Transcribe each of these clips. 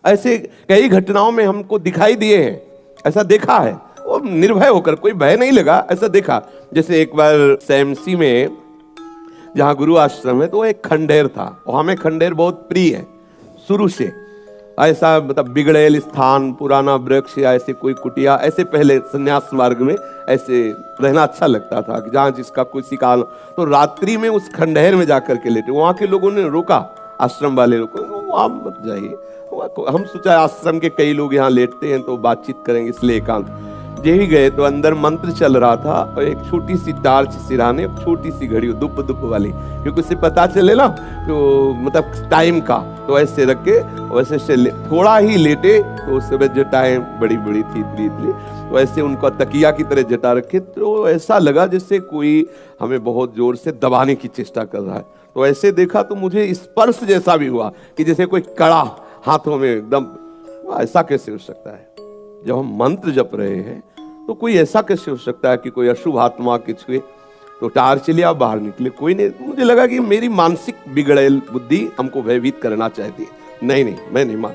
ऐसे कई घटनाओं में हमको दिखाई दिए हैं, ऐसा देखा है। वो निर्भय होकर, कोई भय नहीं लगा, ऐसा देखा। जैसे एक बार सैमसी में जहाँ गुरु आश्रम है, तो वो एक खंडेर था और हमें खंडेर बहुत प्रिय है शुरू से। ऐसा मतलब बिगड़ेल स्थान, पुराना वृक्ष या ऐसे कोई कुटिया, ऐसे पहले संन्यास मार्ग में ऐसे रहना अच्छा लगता था कि जहाँ जिसका किसी का। तो रात्रि में उस खंडहर में जाकर के लेटे, वहाँ के लोगों ने रोका, आश्रम वाले लोग, वहाँ मत जाइए। हम सोचा आश्रम के कई लोग यहाँ लेटते हैं तो बातचीत करेंगे, इसलिए एकांत। यही गए तो अंदर मंत्र चल रहा था और एक छोटी सी टार्च सिराने, छोटी सी घड़ी दुप दुप वाली, क्योंकि उससे पता चले ना तो मतलब टाइम का। तो ऐसे रख के वैसे से थोड़ा ही लेटे तो उस समय जटाएं बड़ी बड़ी थी इतनी, तो ऐसे उनका तकिया की तरह जटा रखे, तो ऐसा लगा जैसे कोई हमें बहुत जोर से दबाने की चेष्टा कर रहा है। तो ऐसे देखा तो मुझे स्पर्श जैसा भी हुआ कि जैसे कोई कड़ा हाथों में एकदम। ऐसा कैसे हो सकता है? जब हम मंत्र जप रहे हैं तो कोई ऐसा कैसे हो सकता है कि कोई अशुभ आत्मा के छुए? तो टार्च लिया, बाहर निकले, कोई नहीं। मुझे लगा कि मेरी मानसिक बिगड़ेल बुद्धि हमको भयभीत करना चाहती है। नहीं नहीं, मैं नहीं मान।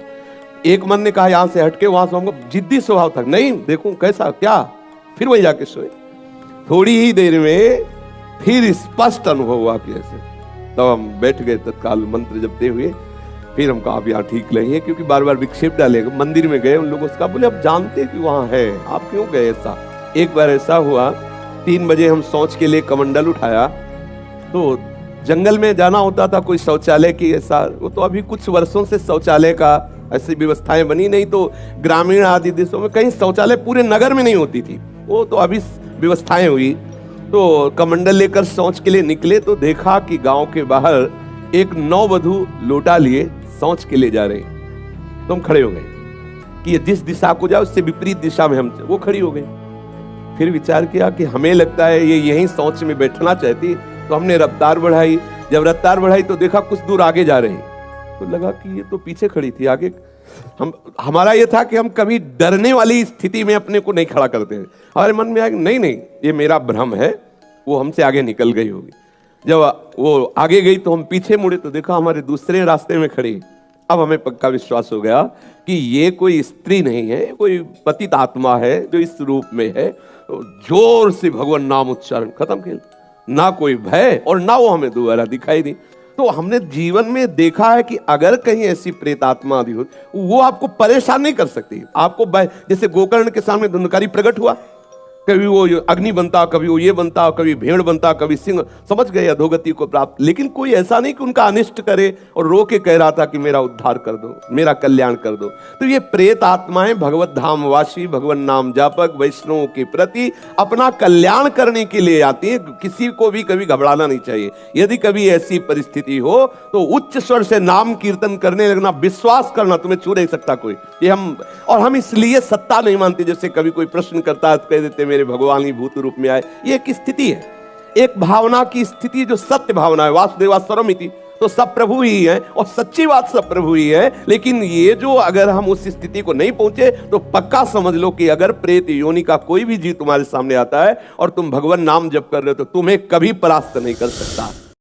एक मन ने कहा यहाँ से हटके, वहां से हमको जिद्दी स्वभाव था, नहीं देखूं कैसा क्या, फिर वही जाके सोए। थोड़ी ही देर में फिर स्पष्ट अनुभव हुआ कि ऐसे। तब हम बैठ गए तत्काल मंत्र जपते हुए। फिर हम कहा अब यहाँ ठीक नहीं है, क्योंकि बार बार विक्षेप डालेगा। मंदिर में गए, उन लोगों से कहा, बोले अब जानते कि वहाँ है, आप क्यों गए? ऐसा एक बार ऐसा हुआ, 3 बजे हम शौच के लिए कमंडल उठाया, तो जंगल में जाना होता था कोई शौचालय की ऐसा। वो तो अभी कुछ वर्षों से शौचालय का ऐसी व्यवस्थाएं बनी, नहीं तो ग्रामीण आदि देशों में कहीं शौचालय पूरे नगर में नहीं होती थी, वो तो अभी व्यवस्थाएं हुई। तो कमंडल लेकर शौच के लिए निकले तो देखा कि गाँव के बाहर एक नववधू लोटा लिए शौच के लिए जा रहे। तो हम खड़े हो गए कि ये जिस दिशा को जाए उससे विपरीत दिशा में हम, वो खड़ी हो गई। फिर विचार किया कि हमें लगता है ये यहीं शौच में बैठना चाहती, तो हमने रफ्तार बढ़ाई। जब रफ्तार बढ़ाई तो देखा कुछ दूर आगे जा रहे हैं, तो लगा कि ये तो पीछे खड़ी थी, आगे। हमारा ये था कि हम कभी डरने वाली स्थिति में अपने को नहीं खड़ा करते हैं। हमारे मन में आया नहीं नहीं, ये मेरा भ्रम है, वो हमसे आगे निकल गई होगी। जब वो आगे गई तो हम पीछे मुड़े तो देखा हमारे दूसरे रास्ते में खड़ी। अब हमें पक्का विश्वास हो गया कि ये कोई स्त्री नहीं है, कोई पतित आत्मा है जो इस रूप में है। तो जोर से भगवान नाम उच्चारण, खत्म खेल। ना कोई भय और ना वो हमें दोबारा दिखाई दी। तो हमने जीवन में देखा है कि अगर कहीं ऐसी प्रेत आत्मा आदि हो, वो आपको परेशान नहीं कर सकती। आपको जैसे गोकर्ण के सामने धुंधकारी प्रकट हुआ, कभी वो अग्नि बनता, कभी वो ये बनता, कभी भेड़ बनता, कभी सिंह, समझ गए अधोगति को प्राप्त। लेकिन कोई ऐसा नहीं कि उनका अनिष्ट करे और रो के कह रहा था कि मेरा उद्धार कर दो, मेरा कल्याण कर दो। तो ये प्रेत आत्माएं भगवत धाम वासी, भगवान नाम जापक, वैष्णवों के प्रति अपना कल्याण करने के लिए आती है। किसी को भी कभी घबराना नहीं चाहिए। यदि कभी ऐसी परिस्थिति हो तो उच्च स्वर से नाम कीर्तन करने लगना, विश्वास करना, तुम्हें छू नहीं सकता कोई। ये हम इसलिए सत्ता नहीं मानते। जैसे कभी कोई प्रश्न करता है तो कह देते मेरे भगवान ही भूत रूप में आए। ये एक स्थिति है, एक भावना की स्थिति जो सत्य भावना है। वासुदेवा सर्वमिति, तो सब प्रभु ही है और सच्ची बात सब प्रभु ही है। लेकिन ये जो अगर हम उस स्थिति को नहीं पहुंचे तो पक्का समझ लो कि अगर प्रेत योनि का कोई भी जीव तुम्हारे सामने आता है और तुम भगवान नाम जप कर रहे हो तो तुम्हें कभी परास्त नहीं कर सकता।